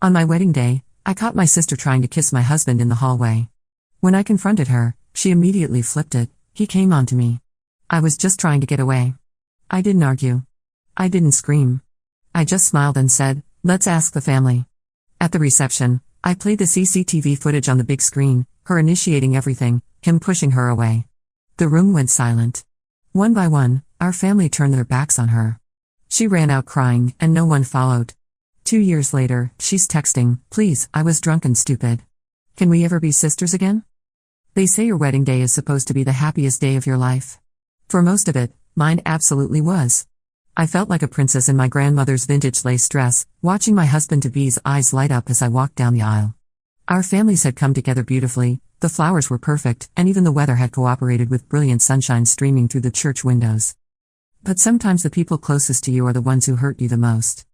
On my wedding day, I caught my sister trying to kiss my husband in the hallway. When I confronted her, she immediately flipped it. He came on to me. I was just trying to get away. I didn't argue. I didn't scream. I just smiled and said, "Let's ask the family." At the reception, I played the CCTV footage on the big screen, her initiating everything, him pushing her away. The room went silent. One by one, our family turned their backs on her. She ran out crying, and no one followed. 2 years later, she's texting, "Please, I was drunk and stupid. Can we ever be sisters again?" They say your wedding day is supposed to be the happiest day of your life. For most of it, mine absolutely was. I felt like a princess in my grandmother's vintage lace dress, watching my husband-to-be's eyes light up as I walked down the aisle. Our families had come together beautifully, the flowers were perfect, and even the weather had cooperated with brilliant sunshine streaming through the church windows. But sometimes the people closest to you are the ones who hurt you the most.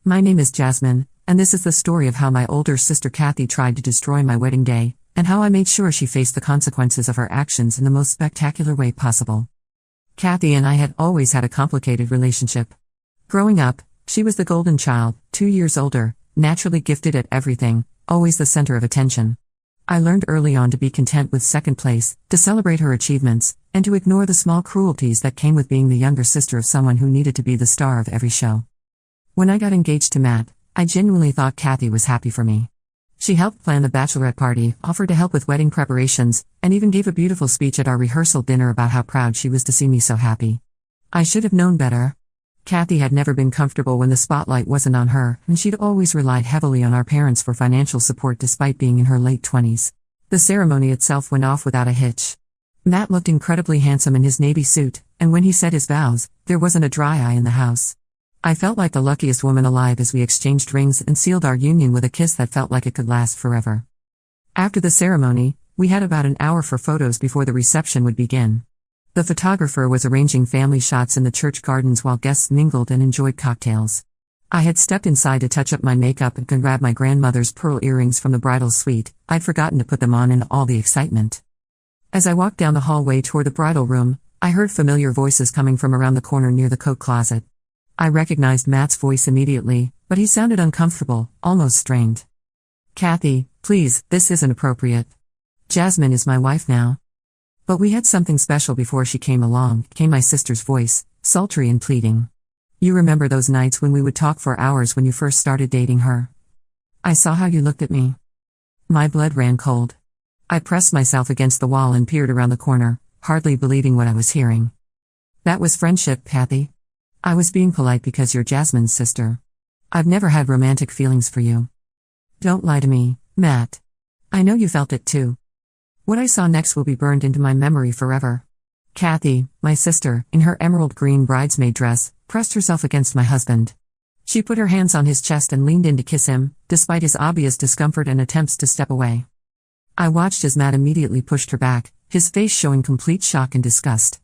My name is Jasmine, and this is the story of how my older sister Kathy tried to destroy my wedding day, and how I made sure she faced the consequences of her actions in the most spectacular way possible. Kathy and I had always had a complicated relationship. Growing up, she was the golden child, 2 years older, naturally gifted at everything, always the center of attention. I learned early on to be content with second place, to celebrate her achievements, and to ignore the small cruelties that came with being the younger sister of someone who needed to be the star of every show. When I got engaged to Matt, I genuinely thought Kathy was happy for me. She helped plan the bachelorette party, offered to help with wedding preparations, and even gave a beautiful speech at our rehearsal dinner about how proud she was to see me so happy. I should have known better. Kathy had never been comfortable when the spotlight wasn't on her, and she'd always relied heavily on our parents for financial support despite being in her late 20s. The ceremony itself went off without a hitch. Matt looked incredibly handsome in his navy suit, and when he said his vows, there wasn't a dry eye in the house. I felt like the luckiest woman alive as we exchanged rings and sealed our union with a kiss that felt like it could last forever. After the ceremony, we had about an hour for photos before the reception would begin. The photographer was arranging family shots in the church gardens while guests mingled and enjoyed cocktails. I had stepped inside to touch up my makeup and grab my grandmother's pearl earrings from the bridal suite. I'd forgotten to put them on in all the excitement. As I walked down the hallway toward the bridal room, I heard familiar voices coming from around the corner near the coat closet. I recognized Matt's voice immediately, but he sounded uncomfortable, almost strained. "Kathy, please, this isn't appropriate. Jasmine is my wife now." "But we had something special before she came along," came my sister's voice, sultry and pleading. "You remember those nights when we would talk for hours when you first started dating her? I saw how you looked at me." My blood ran cold. I pressed myself against the wall and peered around the corner, hardly believing what I was hearing. "That was friendship, Kathy. I was being polite because you're Jasmine's sister. I've never had romantic feelings for you." "Don't lie to me, Matt. I know you felt it too." What I saw next will be burned into my memory forever. Kathy, my sister, in her emerald green bridesmaid dress, pressed herself against my husband. She put her hands on his chest and leaned in to kiss him, despite his obvious discomfort and attempts to step away. I watched as Matt immediately pushed her back, his face showing complete shock and disgust.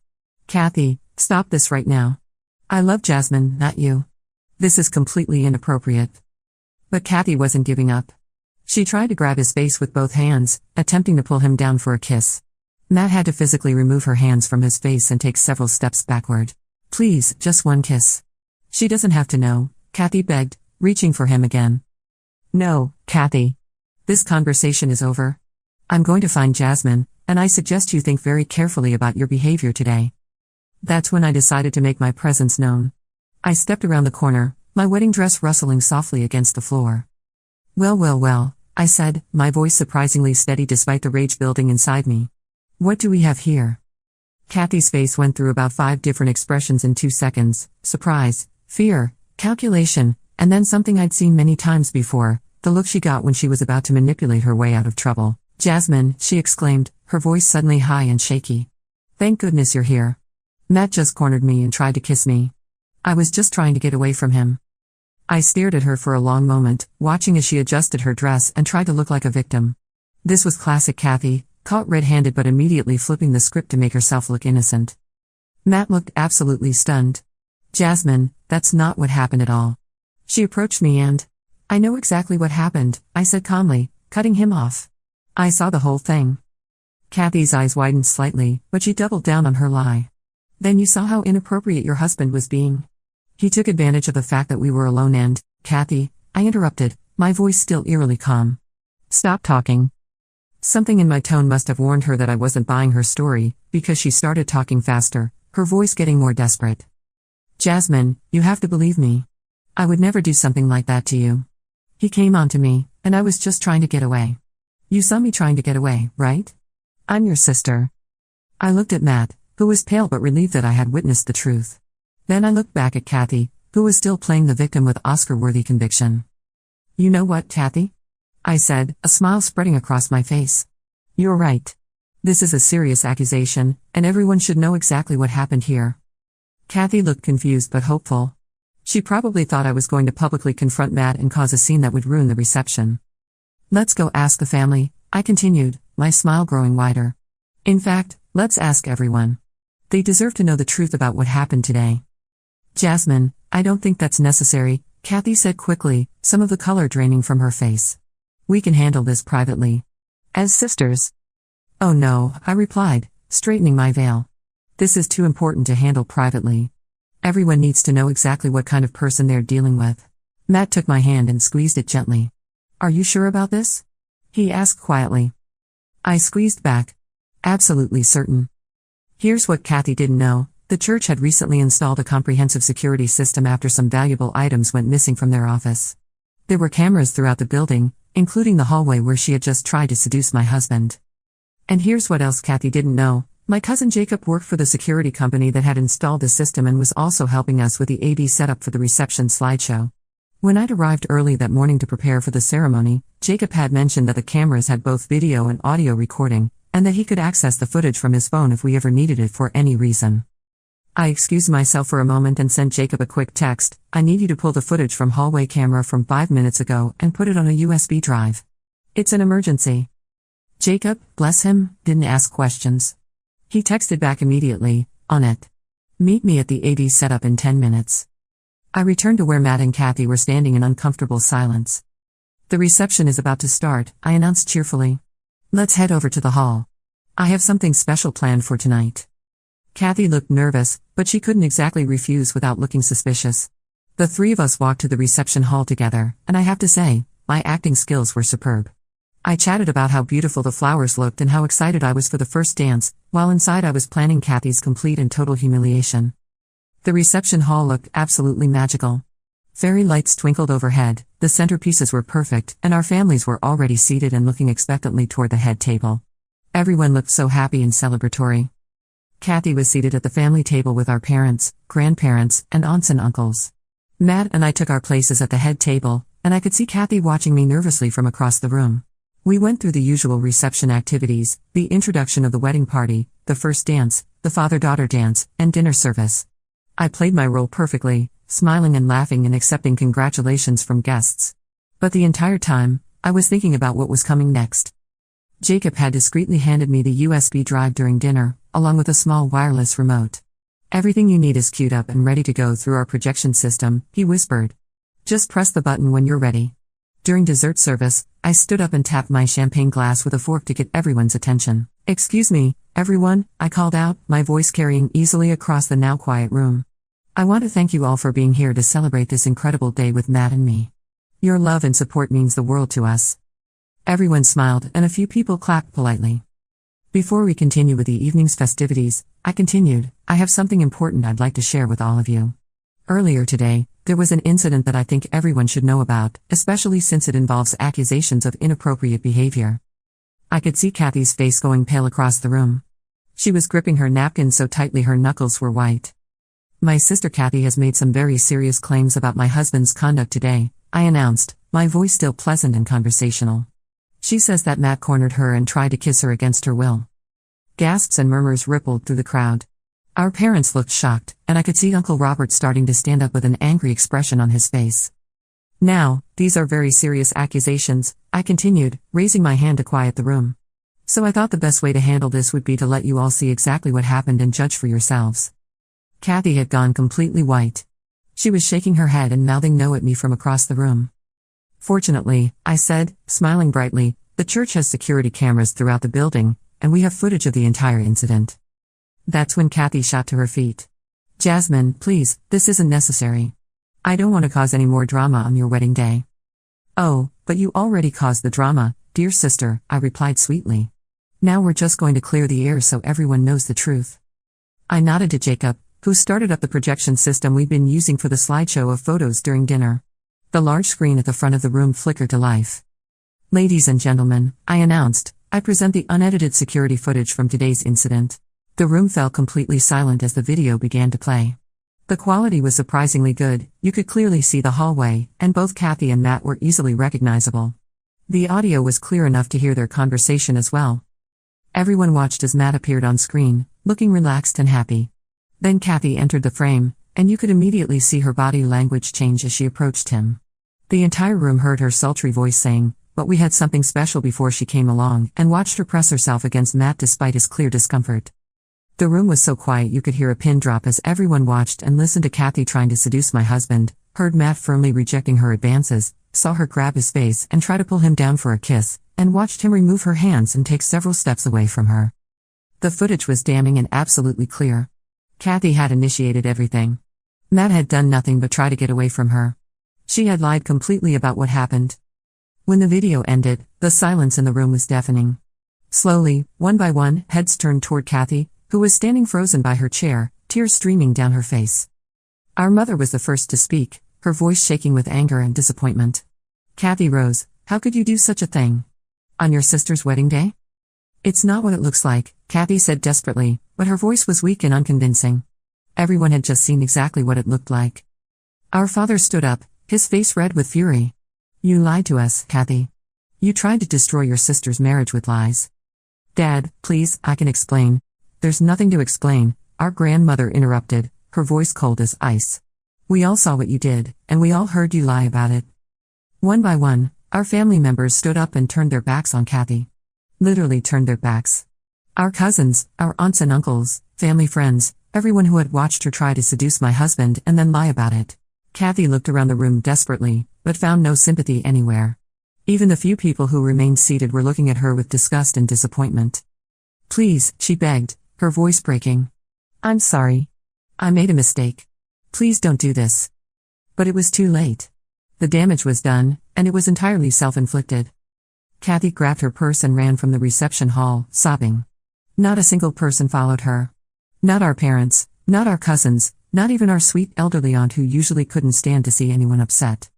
"Kathy, stop this right now. I love Jasmine, not you. This is completely inappropriate." But Kathy wasn't giving up. She tried to grab his face with both hands, attempting to pull him down for a kiss. Matt had to physically remove her hands from his face and take several steps backward. "Please, just one kiss." "She doesn't have to know," Kathy begged, reaching for him again. "No, Kathy. This conversation is over. I'm going to find Jasmine, and I suggest you think very carefully about your behavior today." That's when I decided to make my presence known. I stepped around the corner, my wedding dress rustling softly against the floor. Well, I said, my voice surprisingly steady despite the rage building inside me. "What do we have here?" Kathy's face went through about 5 different expressions in 2 seconds: surprise, fear, calculation, and then something I'd seen many times before, the look she got when she was about to manipulate her way out of trouble. "Jasmine," she exclaimed, her voice suddenly high and shaky. "Thank goodness you're here. Matt just cornered me and tried to kiss me. I was just trying to get away from him." I stared at her for a long moment, watching as she adjusted her dress and tried to look like a victim. This was classic Kathy, caught red-handed but immediately flipping the script to make herself look innocent. Matt looked absolutely stunned. "Jasmine, that's not what happened at all." She approached me and, "I know exactly what happened," I said calmly, cutting him off. "I saw the whole thing." Kathy's eyes widened slightly, but she doubled down on her lie. "Then you saw how inappropriate your husband was being. He took advantage of the fact that we were alone and," "Kathy," I interrupted, My voice still eerily calm. Stop talking. Something in my tone must have warned her that I wasn't buying her story, because she started talking faster, her voice getting more desperate. Jasmine, you have to believe me. I would never do something like that to you. He came on to me, and I was just trying to get away. You saw me trying to get away, right? I'm your sister. I looked at Matt, who was pale but relieved that I had witnessed the truth. Then I looked back at Kathy, who was still playing the victim with Oscar-worthy conviction. You know what, Kathy? I said, a smile spreading across my face. You're right. This is a serious accusation, and everyone should know exactly what happened here. Kathy looked confused but hopeful. She probably thought I was going to publicly confront Matt and cause a scene that would ruin the reception. Let's go ask the family, I continued, my smile growing wider. In fact, let's ask everyone. They deserve to know the truth about what happened today. Jasmine, I don't think that's necessary, Kathy said quickly, some of the color draining from her face. We can handle this privately. As sisters. Oh no, I replied, straightening my veil. This is too important to handle privately. Everyone needs to know exactly what kind of person they're dealing with. Matt took my hand and squeezed it gently. Are you sure about this? He asked quietly. I squeezed back. Absolutely certain. Here's what Kathy didn't know. The church had recently installed a comprehensive security system after some valuable items went missing from their office. There were cameras throughout the building, including the hallway where she had just tried to seduce my husband. And here's what else Kathy didn't know. My cousin Jacob worked for the security company that had installed the system and was also helping us with the AV setup for the reception slideshow. When I'd arrived early that morning to prepare for the ceremony, Jacob had mentioned that the cameras had both video and audio recording, and that he could access the footage from his phone if we ever needed it for any reason. I excused myself for a moment and sent Jacob a quick text. I need you to pull the footage from hallway camera from 5 minutes ago and put it on a USB drive. It's an emergency. Jacob, bless him, didn't ask questions. He texted back immediately, on it. Meet me at the AV setup in 10 minutes. I returned to where Matt and Kathy were standing in uncomfortable silence. The reception is about to start, I announced cheerfully. Let's head over to the hall. I have something special planned for tonight. Kathy looked nervous, but she couldn't exactly refuse without looking suspicious. The three of us walked to the reception hall together, and I have to say, my acting skills were superb. I chatted about how beautiful the flowers looked and how excited I was for the first dance, while inside I was planning Kathy's complete and total humiliation. The reception hall looked absolutely magical. Fairy lights twinkled overhead, the centerpieces were perfect, and our families were already seated and looking expectantly toward the head table. Everyone looked so happy and celebratory. Kathy was seated at the family table with our parents, grandparents, and aunts and uncles. Matt and I took our places at the head table, and I could see Kathy watching me nervously from across the room. We went through the usual reception activities, the introduction of the wedding party, the first dance, the father-daughter dance, and dinner service. I played my role perfectly, smiling and laughing and accepting congratulations from guests. But the entire time, I was thinking about what was coming next. Jacob had discreetly handed me the USB drive during dinner, along with a small wireless remote. Everything you need is queued up and ready to go through our projection system, he whispered. Just press the button when you're ready. During dessert service, I stood up and tapped my champagne glass with a fork to get everyone's attention. Excuse me, everyone, I called out, my voice carrying easily across the now quiet room. I want to thank you all for being here to celebrate this incredible day with Matt and me. Your love and support means the world to us. Everyone smiled and a few people clapped politely. Before we continue with the evening's festivities, I continued, I have something important I'd like to share with all of you. Earlier today, there was an incident that I think everyone should know about, especially since it involves accusations of inappropriate behavior. I could see Kathy's face going pale across the room. She was gripping her napkin so tightly her knuckles were white. My sister Kathy has made some very serious claims about my husband's conduct today, I announced, my voice still pleasant and conversational. She says that Matt cornered her and tried to kiss her against her will. Gasps and murmurs rippled through the crowd. Our parents looked shocked, and I could see Uncle Robert starting to stand up with an angry expression on his face. Now, these are very serious accusations, I continued, raising my hand to quiet the room. So I thought the best way to handle this would be to let you all see exactly what happened and judge for yourselves. Kathy had gone completely white. She was shaking her head and mouthing no at me from across the room. Fortunately, I said, smiling brightly, the church has security cameras throughout the building, and we have footage of the entire incident. That's when Kathy shot to her feet. Jasmine, please, this isn't necessary. I don't want to cause any more drama on your wedding day. Oh, but you already caused the drama, dear sister, I replied sweetly. Now we're just going to clear the air so everyone knows the truth. I nodded to Jacob, who started up the projection system we'd been using for the slideshow of photos during dinner. The large screen at the front of the room flickered to life. Ladies and gentlemen, I announced, I present the unedited security footage from today's incident. The room fell completely silent as the video began to play. The quality was surprisingly good, you could clearly see the hallway, and both Kathy and Matt were easily recognizable. The audio was clear enough to hear their conversation as well. Everyone watched as Matt appeared on screen, looking relaxed and happy. Then Kathy entered the frame, and you could immediately see her body language change as she approached him. The entire room heard her sultry voice saying, "But we had something special before she came along," and watched her press herself against Matt despite his clear discomfort. The room was so quiet you could hear a pin drop as everyone watched and listened to Kathy trying to seduce my husband, heard Matt firmly rejecting her advances, saw her grab his face and try to pull him down for a kiss, and watched him remove her hands and take several steps away from her. The footage was damning and absolutely clear. Kathy had initiated everything. Matt had done nothing but try to get away from her. She had lied completely about what happened. When the video ended, the silence in the room was deafening. Slowly, one by one, heads turned toward Kathy, who was standing frozen by her chair, tears streaming down her face. Our mother was the first to speak, her voice shaking with anger and disappointment. Kathy rose. "How could you do such a thing? On your sister's wedding day?" "It's not what it looks like," Kathy said desperately, but her voice was weak and unconvincing. Everyone had just seen exactly what it looked like. Our father stood up, his face red with fury. "You lied to us, Kathy. You tried to destroy your sister's marriage with lies." "Dad, please, I can explain." "There's nothing to explain," our grandmother interrupted, her voice cold as ice. "We all saw what you did, and we all heard you lie about it." One by one, our family members stood up and turned their backs on Kathy. Literally turned their backs. Our cousins, our aunts and uncles, family friends, everyone who had watched her try to seduce my husband and then lie about it. Kathy looked around the room desperately, but found no sympathy anywhere. Even the few people who remained seated were looking at her with disgust and disappointment. "Please," she begged, her voice breaking. "I'm sorry. I made a mistake. Please don't do this." But it was too late. The damage was done, and it was entirely self-inflicted. Kathy grabbed her purse and ran from the reception hall, sobbing. Not a single person followed her. Not our parents, not our cousins, not even our sweet elderly aunt who usually couldn't stand to see anyone upset.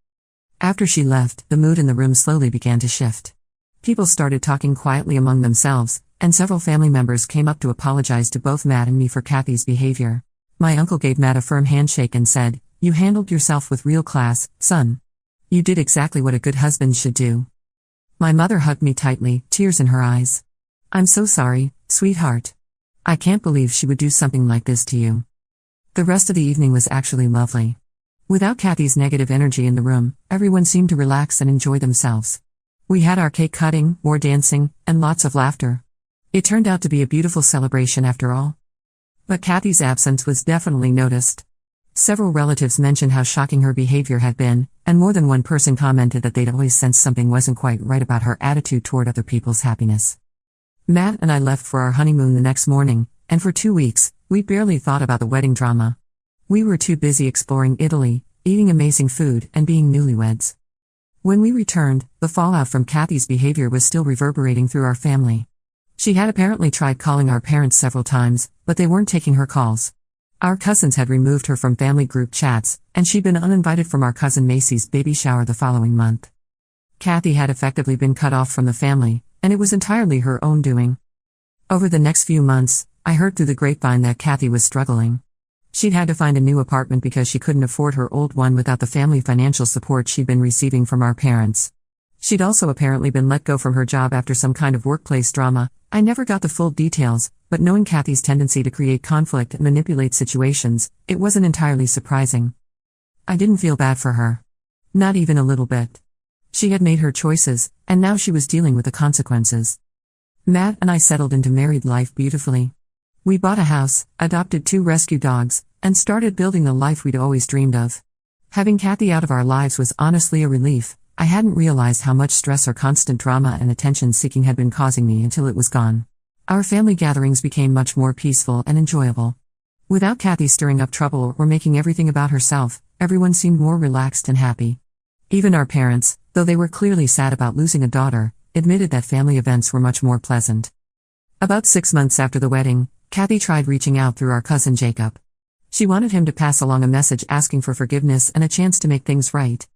After she left, the mood in the room slowly began to shift. People started talking quietly among themselves, and several family members came up to apologize to both Matt and me for Kathy's behavior. My uncle gave Matt a firm handshake and said, "You handled yourself with real class, son. You did exactly what a good husband should do." My mother hugged me tightly, tears in her eyes. "I'm so sorry, sweetheart. I can't believe she would do something like this to you." The rest of the evening was actually lovely. Without Kathy's negative energy in the room, everyone seemed to relax and enjoy themselves. We had our cake cutting, more dancing, and lots of laughter. It turned out to be a beautiful celebration after all. But Kathy's absence was definitely noticed. Several relatives mentioned how shocking her behavior had been, and more than one person commented that they'd always sensed something wasn't quite right about her attitude toward other people's happiness. Matt and I left for our honeymoon the next morning, and for 2 weeks, we barely thought about the wedding drama. We were too busy exploring Italy, eating amazing food, and being newlyweds. When we returned, the fallout from Kathy's behavior was still reverberating through our family. She had apparently tried calling our parents several times, but they weren't taking her calls. Our cousins had removed her from family group chats, and she'd been uninvited from our cousin Macy's baby shower the following month. Kathy had effectively been cut off from the family, and it was entirely her own doing. Over the next few months, I heard through the grapevine that Kathy was struggling. She'd had to find a new apartment because she couldn't afford her old one without the family financial support she'd been receiving from our parents. She'd also apparently been let go from her job after some kind of workplace drama. I never got the full details, but knowing Kathy's tendency to create conflict and manipulate situations, it wasn't entirely surprising. I didn't feel bad for her. Not even a little bit. She had made her choices, and now she was dealing with the consequences. Matt and I settled into married life beautifully. We bought a house, adopted 2 rescue dogs, and started building the life we'd always dreamed of. Having Kathy out of our lives was honestly a relief. I hadn't realized how much stress or constant drama and attention-seeking had been causing me until it was gone. Our family gatherings became much more peaceful and enjoyable. Without Kathy stirring up trouble or making everything about herself, everyone seemed more relaxed and happy. Even our parents, though they were clearly sad about losing a daughter, admitted that family events were much more pleasant. About 6 months after the wedding, Kathy tried reaching out through our cousin Jacob. She wanted him to pass along a message asking for forgiveness and a chance to make things right.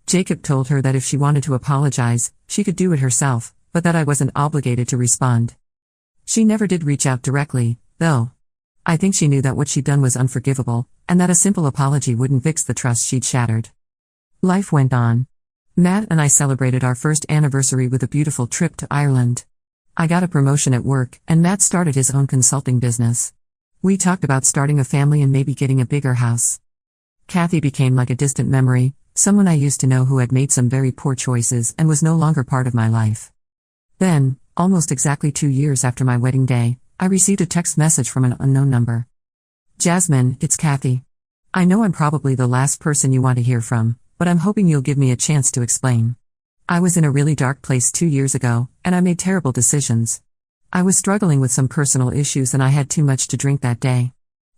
Jacob told her that if she wanted to apologize, she could do it herself, but that I wasn't obligated to respond. She never did reach out directly, though. I think she knew that what she'd done was unforgivable, and that a simple apology wouldn't fix the trust she'd shattered. Life went on. Matt and I celebrated our first anniversary with a beautiful trip to Ireland. I got a promotion at work, and Matt started his own consulting business. We talked about starting a family and maybe getting a bigger house. Kathy became like a distant memory, someone I used to know who had made some very poor choices and was no longer part of my life. Then, almost exactly 2 years after my wedding day, I received a text message from an unknown number. "Jasmine, it's Kathy. I know I'm probably the last person you want to hear from, but I'm hoping you'll give me a chance to explain. I was in a really dark place 2 years ago, and I made terrible decisions. I was struggling with some personal issues and I had too much to drink that day.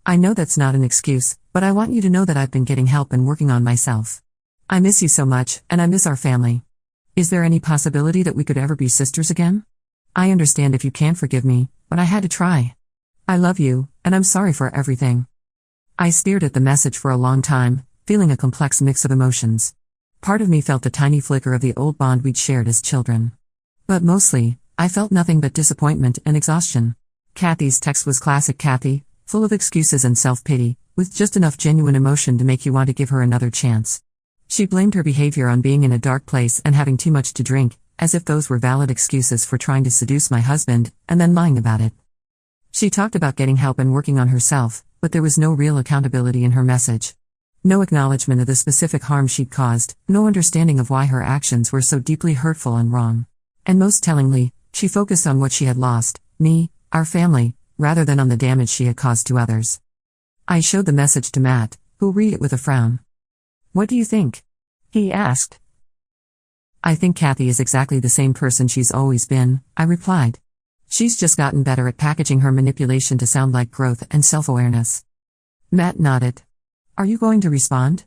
I know that's not an excuse, but I want you to know that I've been getting help and working on myself. I miss you so much, and I miss our family. Is there any possibility that we could ever be sisters again? I understand if you can't forgive me, but I had to try. I love you, and I'm sorry for everything." I stared at the message for a long time, feeling a complex mix of emotions. Part of me felt a tiny flicker of the old bond we'd shared as children. But mostly, I felt nothing but disappointment and exhaustion. Kathy's text was classic Kathy, full of excuses and self-pity, with just enough genuine emotion to make you want to give her another chance. She blamed her behavior on being in a dark place and having too much to drink, as if those were valid excuses for trying to seduce my husband, and then lying about it. She talked about getting help and working on herself, but there was no real accountability in her message. No acknowledgement of the specific harm she'd caused, no understanding of why her actions were so deeply hurtful and wrong. And most tellingly, she focused on what she had lost, me, our family, rather than on the damage she had caused to others. I showed the message to Matt, who'll read it with a frown. "What do you think?" he asked. "I think Kathy is exactly the same person she's always been," I replied. "She's just gotten better at packaging her manipulation to sound like growth and self-awareness." Matt nodded. "Are you going to respond?"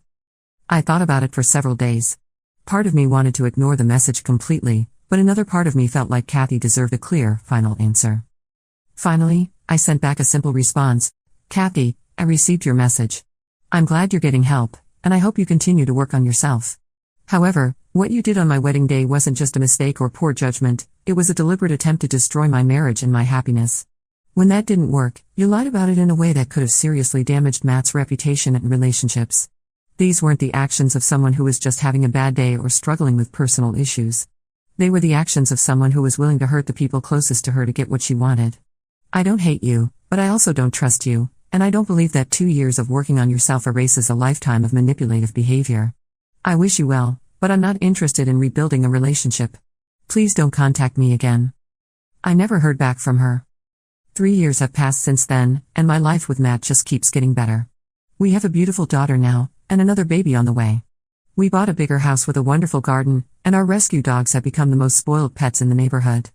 I thought about it for several days. Part of me wanted to ignore the message completely, but another part of me felt like Kathy deserved a clear, final answer. Finally, I sent back a simple response. "Kathy, I received your message. I'm glad you're getting help, and I hope you continue to work on yourself. However, what you did on my wedding day wasn't just a mistake or poor judgment, it was a deliberate attempt to destroy my marriage and my happiness. When that didn't work, you lied about it in a way that could have seriously damaged Matt's reputation and relationships. These weren't the actions of someone who was just having a bad day or struggling with personal issues. They were the actions of someone who was willing to hurt the people closest to her to get what she wanted. I don't hate you, but I also don't trust you, and I don't believe that 2 years of working on yourself erases a lifetime of manipulative behavior. I wish you well, but I'm not interested in rebuilding a relationship. Please don't contact me again." I never heard back from her. 3 years have passed since then, and my life with Matt just keeps getting better. We have a beautiful daughter now, and another baby on the way. We bought a bigger house with a wonderful garden, and our rescue dogs have become the most spoiled pets in the neighborhood.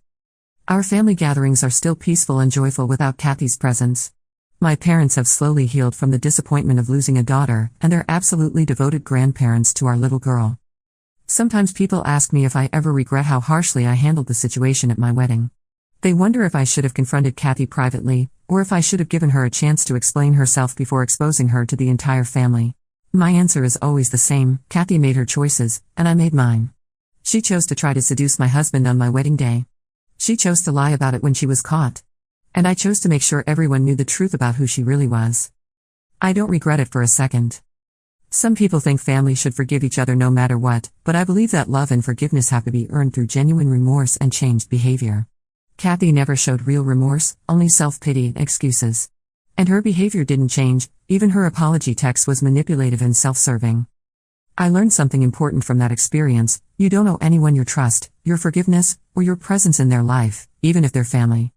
Our family gatherings are still peaceful and joyful without Kathy's presence. My parents have slowly healed from the disappointment of losing a daughter, and they're absolutely devoted grandparents to our little girl. Sometimes people ask me if I ever regret how harshly I handled the situation at my wedding. They wonder if I should have confronted Kathy privately, or if I should have given her a chance to explain herself before exposing her to the entire family. My answer is always the same: Kathy made her choices, and I made mine. She chose to try to seduce my husband on my wedding day. She chose to lie about it when she was caught. And I chose to make sure everyone knew the truth about who she really was. I don't regret it for a second. Some people think families should forgive each other no matter what, but I believe that love and forgiveness have to be earned through genuine remorse and changed behavior. Kathy never showed real remorse, only self-pity and excuses. And her behavior didn't change, even her apology text was manipulative and self-serving. I learned something important from that experience: you don't owe anyone your trust, your forgiveness, or your presence in their life, even if they're family.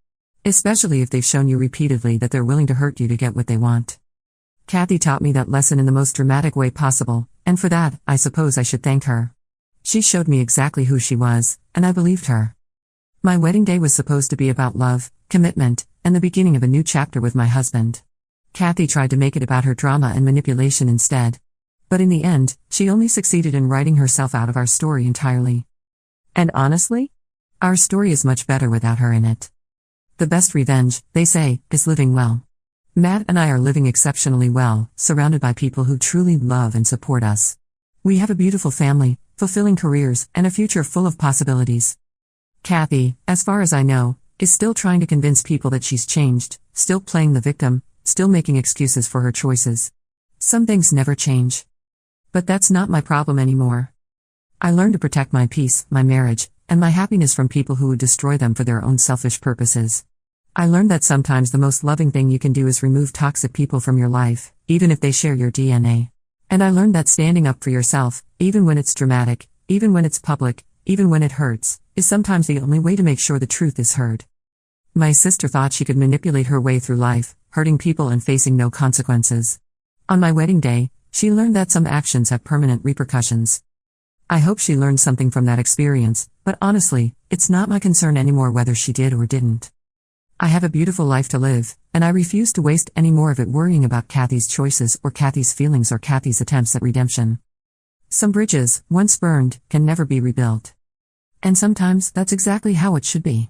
Especially if they've shown you repeatedly that they're willing to hurt you to get what they want. Kathy taught me that lesson in the most dramatic way possible, and for that, I suppose I should thank her. She showed me exactly who she was, and I believed her. My wedding day was supposed to be about love, commitment, and the beginning of a new chapter with my husband. Kathy tried to make it about her drama and manipulation instead. But in the end, she only succeeded in writing herself out of our story entirely. And honestly, our story is much better without her in it. The best revenge, they say, is living well. Matt and I are living exceptionally well, surrounded by people who truly love and support us. We have a beautiful family, fulfilling careers, and a future full of possibilities. Kathy, as far as I know, is still trying to convince people that she's changed, still playing the victim, still making excuses for her choices. Some things never change. But that's not my problem anymore. I learned to protect my peace, my marriage, and my happiness from people who would destroy them for their own selfish purposes. I learned that sometimes the most loving thing you can do is remove toxic people from your life, even if they share your DNA. And I learned that standing up for yourself, even when it's dramatic, even when it's public, even when it hurts, is sometimes the only way to make sure the truth is heard. My sister thought she could manipulate her way through life, hurting people and facing no consequences. On my wedding day, she learned that some actions have permanent repercussions. I hope she learned something from that experience, but honestly, it's not my concern anymore whether she did or didn't. I have a beautiful life to live, and I refuse to waste any more of it worrying about Kathy's choices or Kathy's feelings or Kathy's attempts at redemption. Some bridges, once burned, can never be rebuilt. And sometimes that's exactly how it should be.